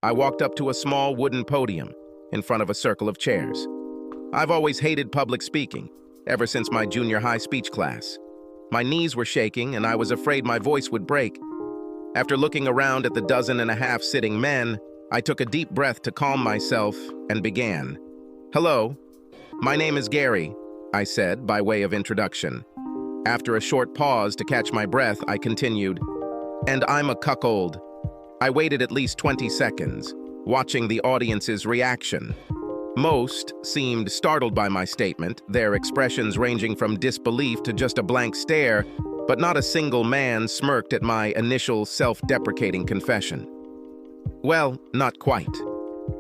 I walked up to a small wooden podium in front of a circle of chairs. I've always hated public speaking, ever since my junior high speech class. My knees were shaking and I was afraid my voice would break. After looking around at the 12.5 sitting men, I took a deep breath to calm myself and began. "Hello, my name is Gary," I said by way of introduction. After a short pause to catch my breath, I continued, "And I'm a cuckold." I waited at least 20 seconds, watching the audience's reaction. Most seemed startled by my statement, their expressions ranging from disbelief to just a blank stare, but not a single man smirked at my initial self-deprecating confession. Well, not quite.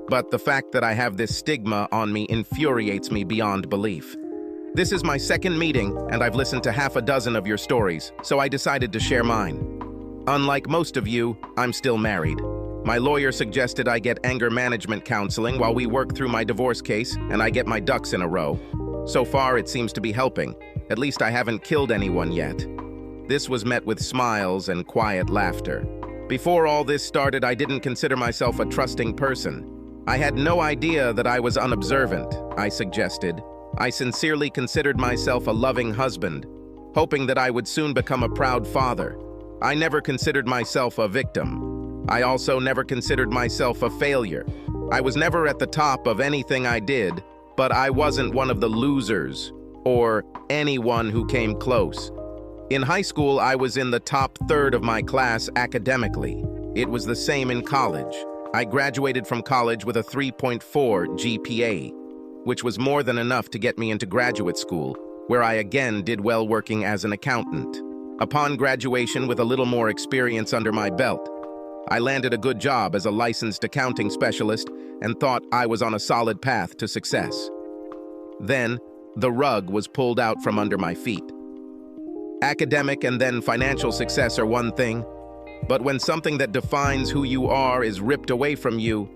But the fact that I have this stigma on me infuriates me beyond belief. This is my second meeting, and I've listened to half a dozen of your stories, so I decided to share mine. Unlike most of you, I'm still married. My lawyer suggested I get anger management counseling while we work through my divorce case, and I get my ducks in a row. So far, it seems to be helping. At least I haven't killed anyone yet. This was met with smiles and quiet laughter. Before all this started, I didn't consider myself a trusting person. I had no idea that I was unobservant, I suggested. I sincerely considered myself a loving husband, hoping that I would soon become a proud father. I never considered myself a victim. I also never considered myself a failure. I was never at the top of anything I did, but I wasn't one of the losers or anyone who came close. In high school, I was in the top third of my class academically. It was the same in college. I graduated from college with a 3.4 GPA, which was more than enough to get me into graduate school, where I again did well working as an accountant. Upon graduation, with a little more experience under my belt, I landed a good job as a licensed accounting specialist and thought I was on a solid path to success. Then, the rug was pulled out from under my feet. Academic and then financial success are one thing, but when something that defines who you are is ripped away from you,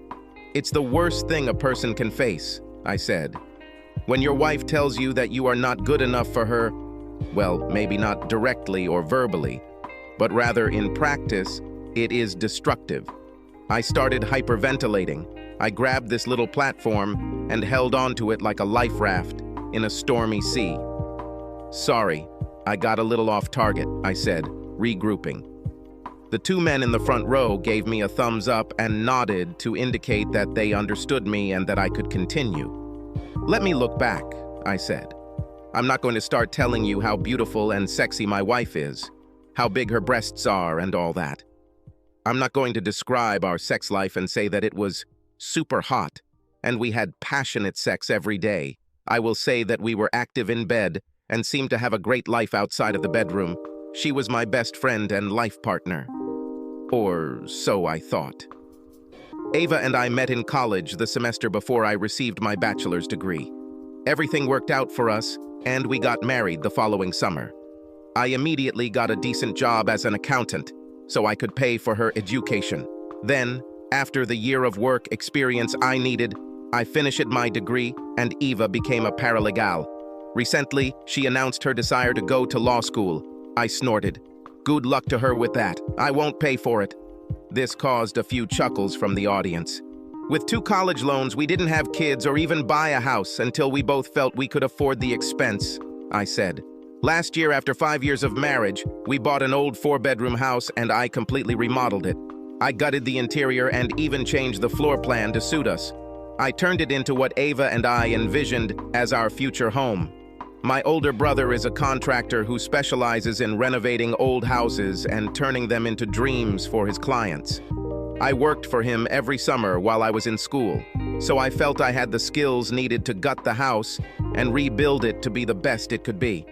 it's the worst thing a person can face, I said. When your wife tells you that you are not good enough for her, well, maybe not directly or verbally, but rather in practice, it is destructive. I started hyperventilating. I grabbed this little platform and held onto it like a life raft in a stormy sea. "Sorry, I got a little off target," I said, regrouping. The two men in the front row gave me a thumbs up and nodded to indicate that they understood me and that I could continue. "Let me look back," I said. "I'm not going to start telling you how beautiful and sexy my wife is, how big her breasts are and all that. I'm not going to describe our sex life and say that it was super hot and we had passionate sex every day. I will say that we were active in bed and seemed to have a great life outside of the bedroom. She was my best friend and life partner. Or so I thought. Ava and I met in college the semester before I received my bachelor's degree. Everything worked out for us, and we got married the following summer. I immediately got a decent job as an accountant, so I could pay for her education. Then, after the year of work experience I needed, I finished my degree, and Eva became a paralegal. Recently, she announced her desire to go to law school. I snorted. Good luck to her with that. I won't pay for it. This caused a few chuckles from the audience. With 2 college loans, we didn't have kids or even buy a house until we both felt we could afford the expense, I said. Last year, after 5 years of marriage, we bought an old 4-bedroom house and I completely remodeled it. I gutted the interior and even changed the floor plan to suit us. I turned it into what Ava and I envisioned as our future home. My older brother is a contractor who specializes in renovating old houses and turning them into dreams for his clients. I worked for him every summer while I was in school, so I felt I had the skills needed to gut the house and rebuild it to be the best it could be.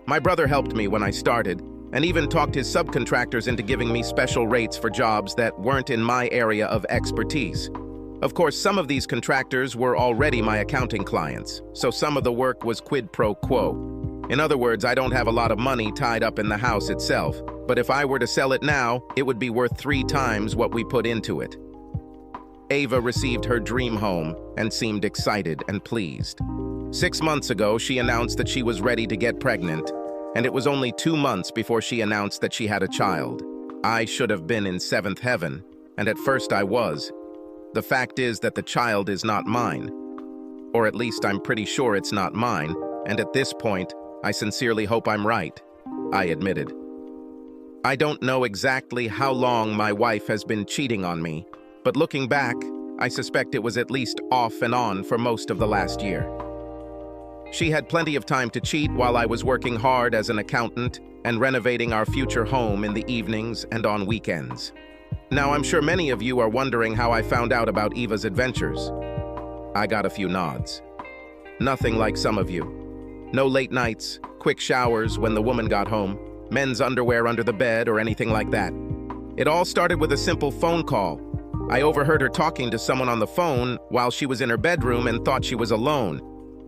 My brother helped me when I started, and even talked his subcontractors into giving me special rates for jobs that weren't in my area of expertise. Of course, some of these contractors were already my accounting clients, so some of the work was quid pro quo. In other words, I don't have a lot of money tied up in the house itself, but if I were to sell it now, it would be worth 3 times what we put into it. Ava received her dream home and seemed excited and pleased. 6 months ago, she announced that she was ready to get pregnant, and it was only 2 months before she announced that she had a child. I should have been in 7th heaven, and at first I was. The fact is that the child is not mine. Or at least I'm pretty sure it's not mine, and at this point, I sincerely hope I'm right, I admitted. I don't know exactly how long my wife has been cheating on me, but looking back, I suspect it was at least off and on for most of the last year. She had plenty of time to cheat while I was working hard as an accountant and renovating our future home in the evenings and on weekends. Now, I'm sure many of you are wondering how I found out about Eva's adventures. I got a few nods. Nothing like some of you. No late nights, quick showers when the woman got home, men's underwear under the bed, or anything like that. It all started with a simple phone call. I overheard her talking to someone on the phone while she was in her bedroom and thought she was alone.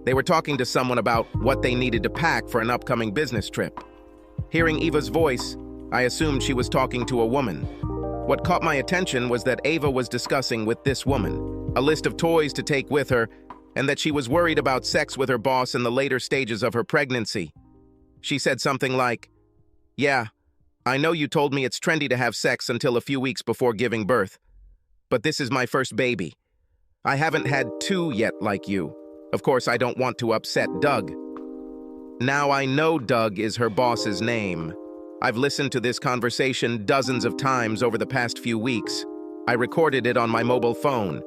They were talking to someone about what they needed to pack for an upcoming business trip. Hearing Eva's voice, I assumed she was talking to a woman. What caught my attention was that Eva was discussing with this woman a list of toys to take with her, and that she was worried about sex with her boss in the later stages of her pregnancy. She said something like, "Yeah, I know you told me it's trendy to have sex until a few weeks before giving birth, but this is my first baby. I haven't had two yet like you. Of course, I don't want to upset Doug." Now, I know Doug is her boss's name. I've listened to this conversation dozens of times over the past few weeks. I recorded it on my mobile phone.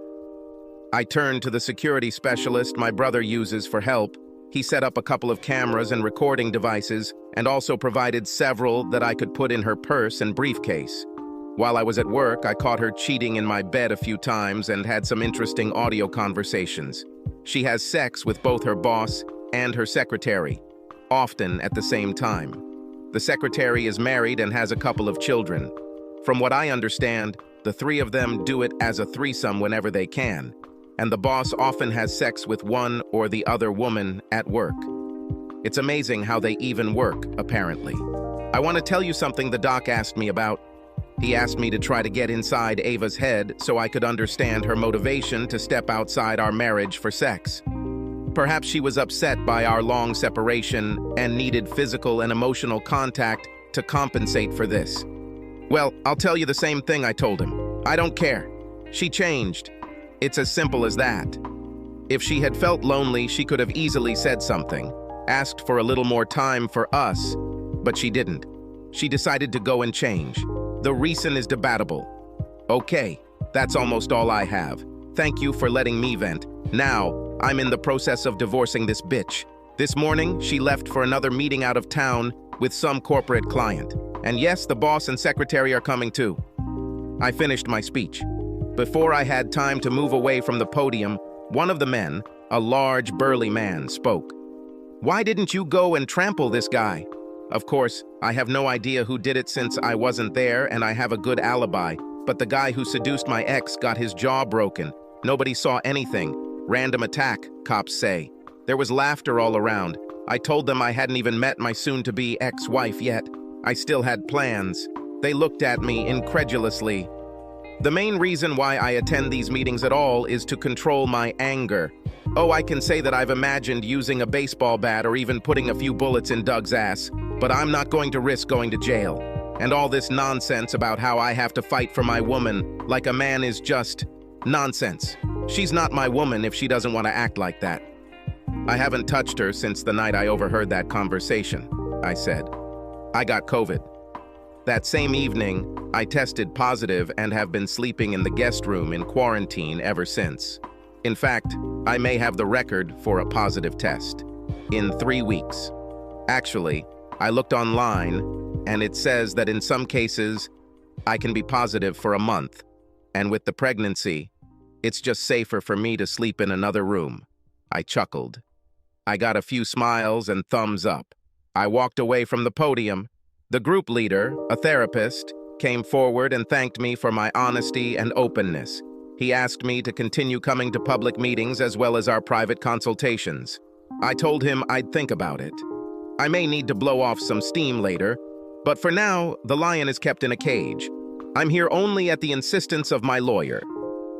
I turned to the security specialist my brother uses for help. He set up a couple of cameras and recording devices, and also provided several that I could put in her purse and briefcase. While I was at work, I caught her cheating in my bed a few times and had some interesting audio conversations. She has sex with both her boss and her secretary, often at the same time. The secretary is married and has a couple of children. From what I understand, the three of them do it as a threesome whenever they can, and the boss often has sex with one or the other woman at work. It's amazing how they even work, apparently. I want to tell you something the doc asked me about. He asked me to try to get inside Ava's head so I could understand her motivation to step outside our marriage for sex. Perhaps she was upset by our long separation and needed physical and emotional contact to compensate for this. Well, I'll tell you the same thing I told him. I don't care. She changed. It's as simple as that. If she had felt lonely, she could have easily said something, asked for a little more time for us, but she didn't. She decided to go and change. The reason is debatable. Okay, that's almost all I have. Thank you for letting me vent. Now, I'm in the process of divorcing this bitch. This morning, she left for another meeting out of town with some corporate client. And yes, the boss and secretary are coming too. I finished my speech. Before I had time to move away from the podium, one of the men, a large, burly man, spoke. "Why didn't you go and trample this guy?" Of course, I have no idea who did it since I wasn't there and I have a good alibi, but the guy who seduced my ex got his jaw broken. Nobody saw anything. Random attack, cops say. There was laughter all around. I told them I hadn't even met my soon-to-be ex-wife yet. I still had plans. They looked at me incredulously. The main reason why I attend these meetings at all is to control my anger. Oh, I can say that I've imagined using a baseball bat or even putting a few bullets in Doug's ass, but I'm not going to risk going to jail. And all this nonsense about how I have to fight for my woman like a man is just nonsense. She's not my woman if she doesn't want to act like that. I haven't touched her since the night I overheard that conversation, I said. I got COVID. That same evening, I tested positive and have been sleeping in the guest room in quarantine ever since. In fact, I may have the record for a positive test. In 3 weeks. Actually, I looked online, and it says that in some cases, I can be positive for a month. And with the pregnancy, it's just safer for me to sleep in another room. I chuckled. I got a few smiles and thumbs up. I walked away from the podium. The group leader, a therapist, came forward and thanked me for my honesty and openness. He asked me to continue coming to public meetings as well as our private consultations. I told him I'd think about it. I may need to blow off some steam later, but for now, the lion is kept in a cage. I'm here only at the insistence of my lawyer.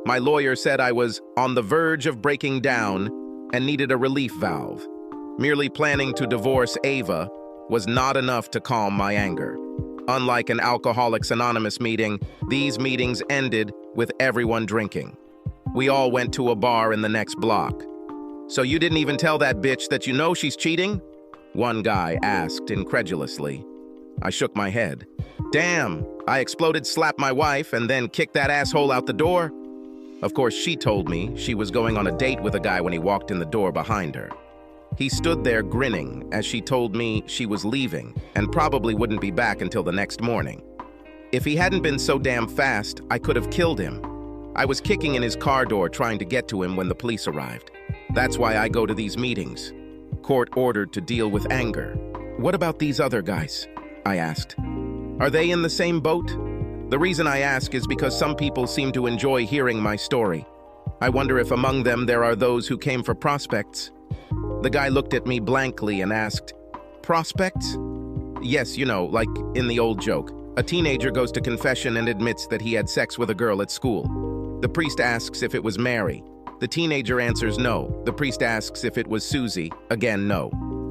My lawyer said I was on the verge of breaking down and needed a relief valve. Merely planning to divorce Ava was not enough to calm my anger. Unlike an Alcoholics Anonymous meeting, these meetings ended with everyone drinking. We all went to a bar in the next block. So you didn't even tell that bitch that you know she's cheating? One guy asked incredulously. I shook my head. Damn, I exploded, slapped my wife, and then kicked that asshole out the door? Of course, she told me she was going on a date with a guy when he walked in the door behind her. He stood there grinning as she told me she was leaving and probably wouldn't be back until the next morning. If he hadn't been so damn fast, I could have killed him. I was kicking in his car door trying to get to him when the police arrived. That's why I go to these meetings. Court ordered to deal with anger. What about these other guys? I asked. Are they in the same boat? The reason I ask is because some people seem to enjoy hearing my story. I wonder if among them there are those who came for prospects. The guy looked at me blankly and asked, prospects? Yes, you know, like in the old joke. A teenager goes to confession and admits that he had sex with a girl at school. The priest asks if it was Mary. The teenager answers no. The priest asks if it was Susie. Again, no.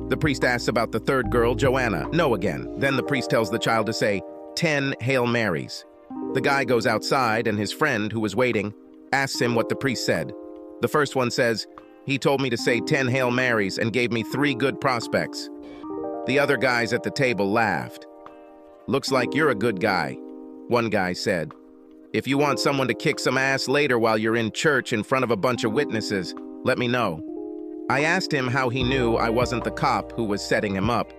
The priest asks about the third girl, Joanna. No again. Then the priest tells the child to say 10 Hail Marys. The guy goes outside and his friend, who was waiting, asks him what the priest said. The first one says, he told me to say 10 Hail Marys and gave me 3 good prospects. The other guys at the table laughed. Looks like you're a good guy, one guy said. If you want someone to kick some ass later while you're in church in front of a bunch of witnesses, let me know. I asked him how he knew I wasn't the cop who was setting him up.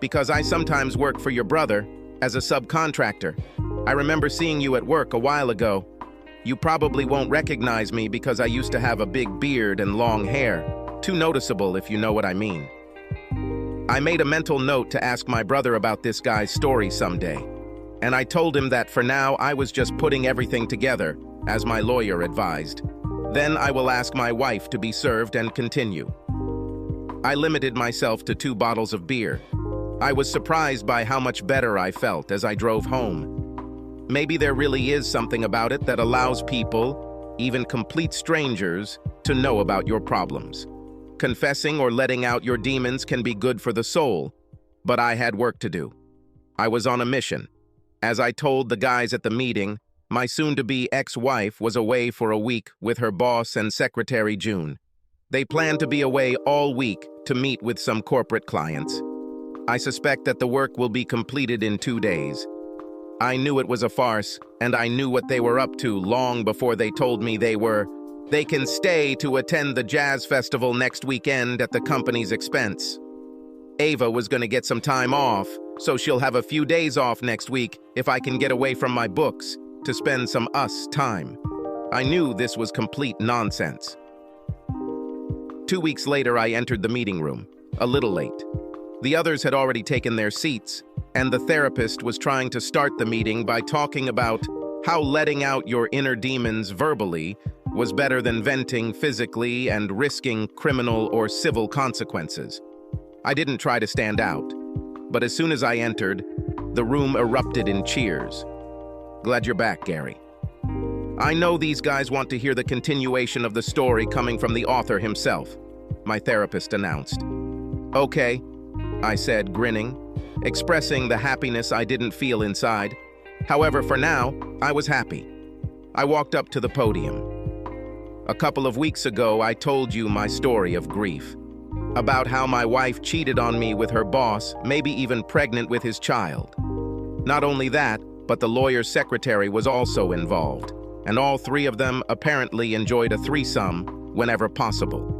Because I sometimes work for your brother as a subcontractor. I remember seeing you at work a while ago. You probably won't recognize me because I used to have a big beard and long hair. Too noticeable, if you know what I mean. I made a mental note to ask my brother about this guy's story someday. And I told him that for now I was just putting everything together, as my lawyer advised. Then I will ask my wife to be served and continue. I limited myself to 2 bottles of beer. I was surprised by how much better I felt as I drove home. Maybe there really is something about it that allows people, even complete strangers, to know about your problems. Confessing or letting out your demons can be good for the soul, but I had work to do. I was on a mission. As I told the guys at the meeting, my soon-to-be ex-wife was away for a week with her boss and secretary June. They planned to be away all week to meet with some corporate clients. I suspect that the work will be completed in 2 days. I knew it was a farce, and I knew what they were up to long before they told me they can stay to attend the jazz festival next weekend at the company's expense. Ava was going to get some time off, so she'll have a few days off next week if I can get away from my books to spend some us time. I knew this was complete nonsense. 2 weeks later, I entered the meeting room, a little late. The others had already taken their seats, and the therapist was trying to start the meeting by talking about how letting out your inner demons verbally was better than venting physically and risking criminal or civil consequences. I didn't try to stand out, but as soon as I entered, the room erupted in cheers. Glad you're back, Gary. I know these guys want to hear the continuation of the story coming from the author himself, my therapist announced. Okay, I said, grinning, expressing the happiness I didn't feel inside. However, for now, I was happy. I walked up to the podium. A couple of weeks ago, I told you my story of grief, about how my wife cheated on me with her boss, maybe even pregnant with his child. Not only that, but the lawyer's secretary was also involved, and all 3 of them apparently enjoyed a threesome whenever possible.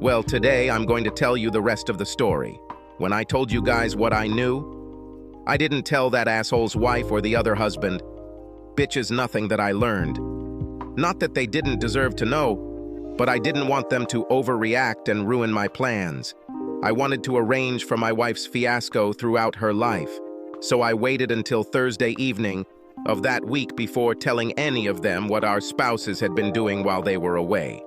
Well, today I'm going to tell you the rest of the story. When I told you guys what I knew, I didn't tell that asshole's wife or the other husband. Bitch is nothing that I learned. Not that they didn't deserve to know, but I didn't want them to overreact and ruin my plans. I wanted to arrange for my wife's fiasco throughout her life, so I waited until Thursday evening of that week before telling any of them what our spouses had been doing while they were away.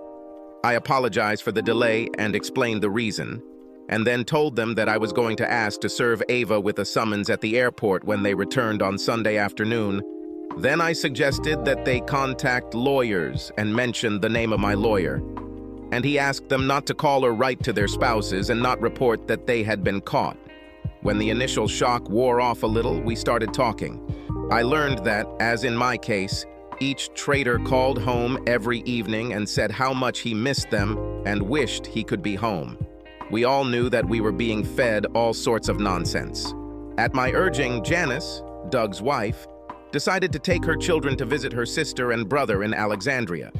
I apologized for the delay and explained the reason, and then told them that I was going to ask to serve Ava with a summons at the airport when they returned on Sunday afternoon. Then I suggested that they contact lawyers and mentioned the name of my lawyer. And he asked them not to call or write to their spouses and not report that they had been caught. When the initial shock wore off a little, we started talking. I learned that, as in my case, Each traitor called home every evening and said how much he missed them and wished he could be home. We all knew that we were being fed all sorts of nonsense. At my urging, Janice, Doug's wife, decided to take her children to visit her sister and brother in Alexandria.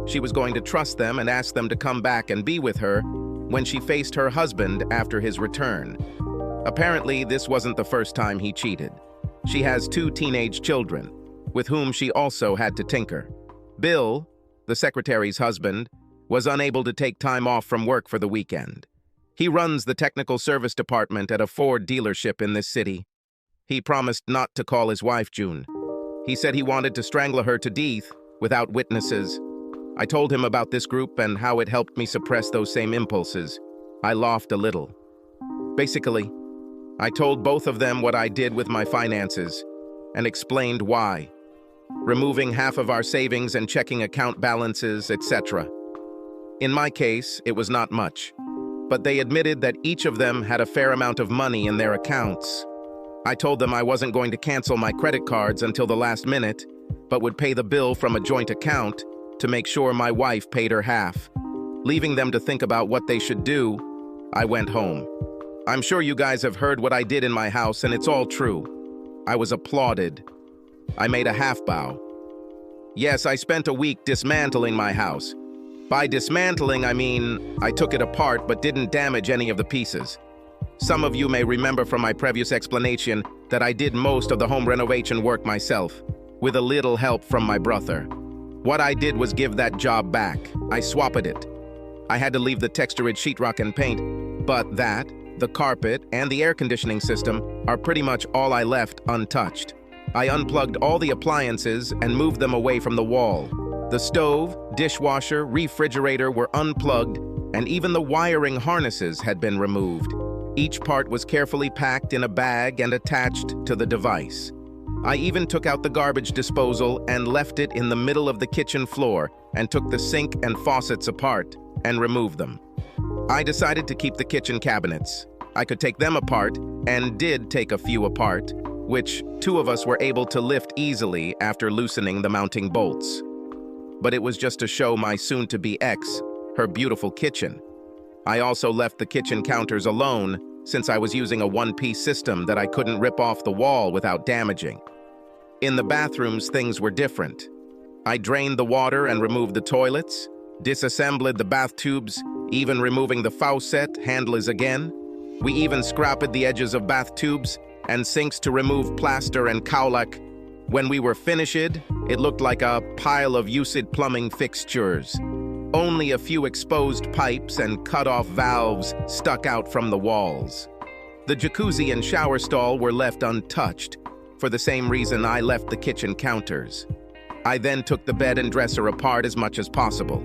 She was going to trust them and ask them to come back and be with her when she faced her husband after his return. Apparently, this wasn't the first time he cheated. She has 2 teenage children, with whom she also had to tinker. Bill, the secretary's husband, was unable to take time off from work for the weekend. He runs the technical service department at a Ford dealership in this city. He promised not to call his wife, June. He said he wanted to strangle her to death without witnesses. I told him about this group and how it helped me suppress those same impulses. I laughed a little. Basically, I told both of them what I did with my finances and explained why. Removing half of our savings and checking account balances, etc. In my case, it was not much, but they admitted that each of them had a fair amount of money in their accounts. I told them I wasn't going to cancel my credit cards until the last minute, but would pay the bill from a joint account to make sure my wife paid her half. Leaving them to think about what they should do, I went home. I'm sure you guys have heard what I did in my house, and it's all true. I was applauded. I made a half bow. Yes, I spent a week dismantling my house. By dismantling, I mean I took it apart but didn't damage any of the pieces. Some of you may remember from my previous explanation that I did most of the home renovation work myself, with a little help from my brother. What I did was give that job back. I swapped it. I had to leave the textured sheetrock and paint, but that, the carpet, and the air conditioning system are pretty much all I left untouched. I unplugged all the appliances and moved them away from the wall. The stove, dishwasher, refrigerator were unplugged, and even the wiring harnesses had been removed. Each part was carefully packed in a bag and attached to the device. I even took out the garbage disposal and left it in the middle of the kitchen floor and took the sink and faucets apart and removed them. I decided to keep the kitchen cabinets. I could take them apart and did take a few apart, which 2 of us were able to lift easily after loosening the mounting bolts. But it was just to show my soon-to-be ex her beautiful kitchen. I also left the kitchen counters alone since I was using a one-piece system that I couldn't rip off the wall without damaging. In the bathrooms, things were different. I drained the water and removed the toilets, disassembled the bath tubes, even removing the faucet handles again. We even scrapped the edges of bath tubes and sinks to remove plaster and cowlack. When we were finished, it looked like a pile of used plumbing fixtures. Only a few exposed pipes and cut-off valves stuck out from the walls. The jacuzzi and shower stall were left untouched, for the same reason I left the kitchen counters. I then took the bed and dresser apart as much as possible.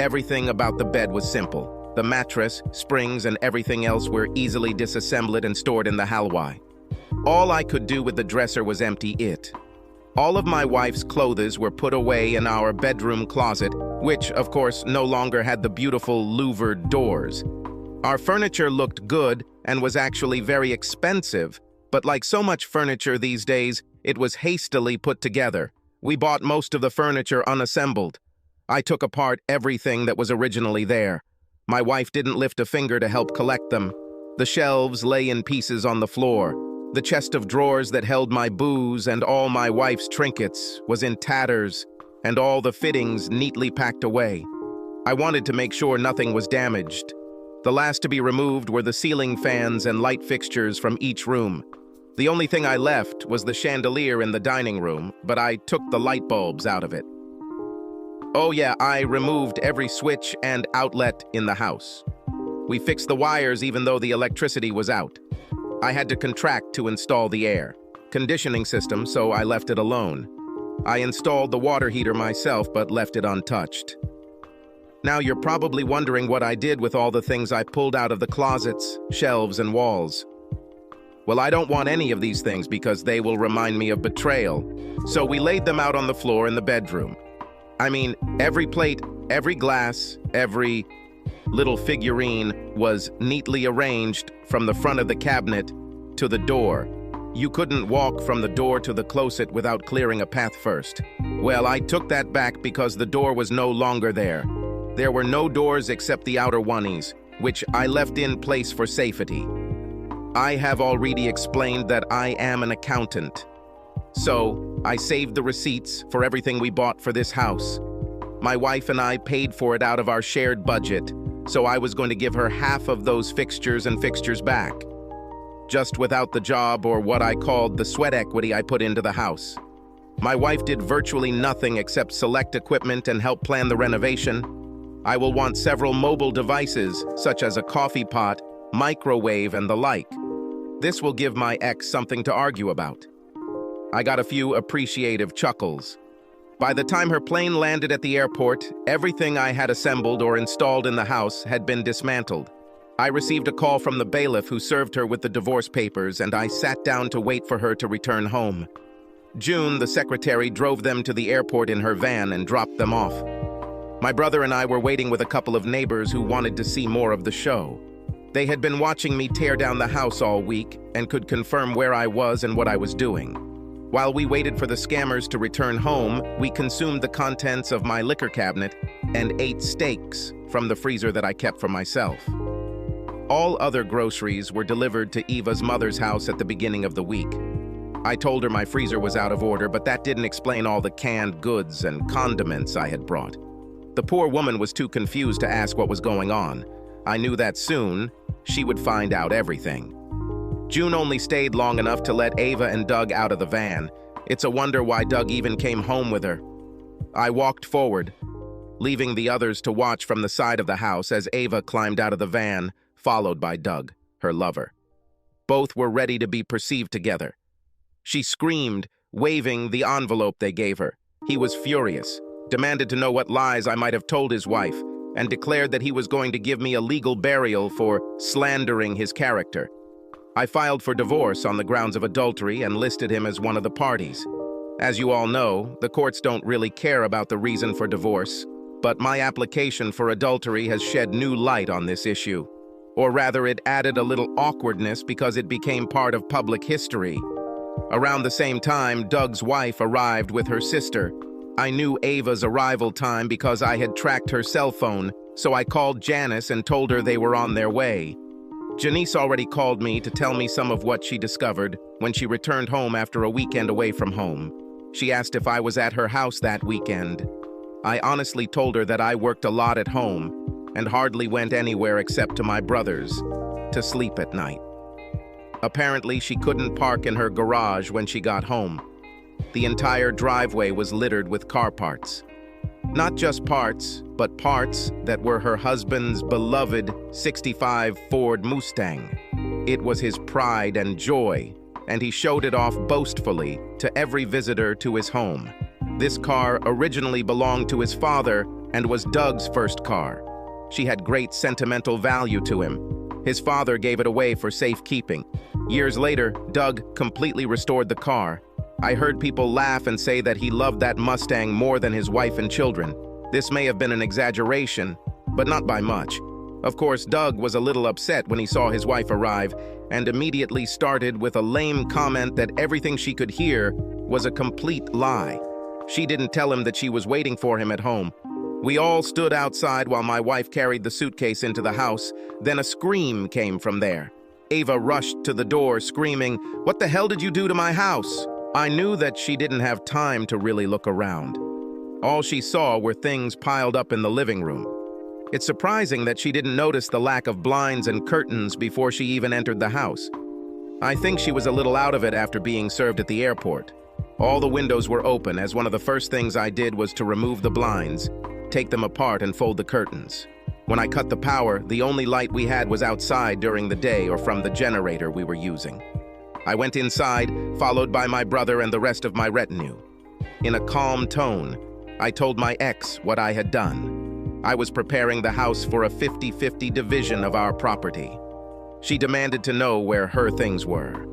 Everything about the bed was simple. The mattress, springs, and everything else were easily disassembled and stored in the halwai. All I could do with the dresser was empty it. All of my wife's clothes were put away in our bedroom closet, which, of course, no longer had the beautiful louvered doors. Our furniture looked good and was actually very expensive, but like so much furniture these days, it was hastily put together. We bought most of the furniture unassembled. I took apart everything that was originally there. My wife didn't lift a finger to help collect them. The shelves lay in pieces on the floor. The chest of drawers that held my booze and all my wife's trinkets was in tatters, and all the fittings neatly packed away. I wanted to make sure nothing was damaged. The last to be removed were the ceiling fans and light fixtures from each room. The only thing I left was the chandelier in the dining room, but I took the light bulbs out of it. Oh yeah, I removed every switch and outlet in the house. We fixed the wires even though the electricity was out. I had to contract to install the air conditioning system, so I left it alone. I installed the water heater myself, but left it untouched. Now you're probably wondering what I did with all the things I pulled out of the closets, shelves, and walls. Well, I don't want any of these things because they will remind me of betrayal, so we laid them out on the floor in the bedroom. I mean, every plate, every glass, every little figurine was neatly arranged from the front of the cabinet to the door. You couldn't walk from the door to the closet without clearing a path first. Well, I took that back because the door was no longer there. There were no doors except the outer ones, which I left in place for safety. I have already explained that I am an accountant. So, I saved the receipts for everything we bought for this house. My wife and I paid for it out of our shared budget, so I was going to give her half of those fixtures and fixtures back. Just without the job or what I called the sweat equity I put into the house. My wife did virtually nothing except select equipment and help plan the renovation. I will want several mobile devices, such as a coffee pot, microwave, and the like. This will give my ex something to argue about. I got a few appreciative chuckles. By the time her plane landed at the airport, everything I had assembled or installed in the house had been dismantled. I received a call from the bailiff who served her with the divorce papers, and I sat down to wait for her to return home. June, the secretary, drove them to the airport in her van and dropped them off. My brother and I were waiting with a couple of neighbors who wanted to see more of the show. They had been watching me tear down the house all week and could confirm where I was and what I was doing. While we waited for the scammers to return home, we consumed the contents of my liquor cabinet and ate steaks from the freezer that I kept for myself. All other groceries were delivered to Eva's mother's house at the beginning of the week. I told her my freezer was out of order, but that didn't explain all the canned goods and condiments I had brought. The poor woman was too confused to ask what was going on. I knew that soon she would find out everything. June only stayed long enough to let Ava and Doug out of the van. It's a wonder why Doug even came home with her. I walked forward, leaving the others to watch from the side of the house as Ava climbed out of the van, followed by Doug, her lover. Both were ready to be perceived together. She screamed, waving the envelope they gave her. He was furious, demanded to know what lies I might have told his wife, and declared that he was going to give me a legal burial for slandering his character. I filed for divorce on the grounds of adultery and listed him as one of the parties. As you all know, the courts don't really care about the reason for divorce, but my application for adultery has shed new light on this issue. Or rather, it added a little awkwardness because it became part of public history. Around the same time, Doug's wife arrived with her sister. I knew Ava's arrival time because I had tracked her cell phone, so I called Janice and told her they were on their way. Janice already called me to tell me some of what she discovered when she returned home after a weekend away from home. She asked if I was at her house that weekend. I honestly told her that I worked a lot at home and hardly went anywhere except to my brother's to sleep at night. Apparently, she couldn't park in her garage when she got home. The entire driveway was littered with car parts. Not just parts, but parts that were her husband's beloved '65 Ford Mustang. It was his pride and joy, and he showed it off boastfully to every visitor to his home. This car originally belonged to his father and was Doug's first car. She had great sentimental value to him. His father gave it away for safekeeping. Years later, Doug completely restored the car. I heard people laugh and say that he loved that Mustang more than his wife and children. This may have been an exaggeration, but not by much. Of course, Doug was a little upset when he saw his wife arrive and immediately started with a lame comment that everything she could hear was a complete lie. She didn't tell him that she was waiting for him at home. We all stood outside while my wife carried the suitcase into the house. Then a scream came from there. Ava rushed to the door, screaming, "What the hell did you do to my house?" I knew that she didn't have time to really look around. All she saw were things piled up in the living room. It's surprising that she didn't notice the lack of blinds and curtains before she even entered the house. I think she was a little out of it after being served at the airport. All the windows were open, as one of the first things I did was to remove the blinds, take them apart, and fold the curtains. When I cut the power, the only light we had was outside during the day or from the generator we were using. I went inside, followed by my brother and the rest of my retinue. In a calm tone, I told my ex what I had done. I was preparing the house for a 50-50 division of our property. She demanded to know where her things were.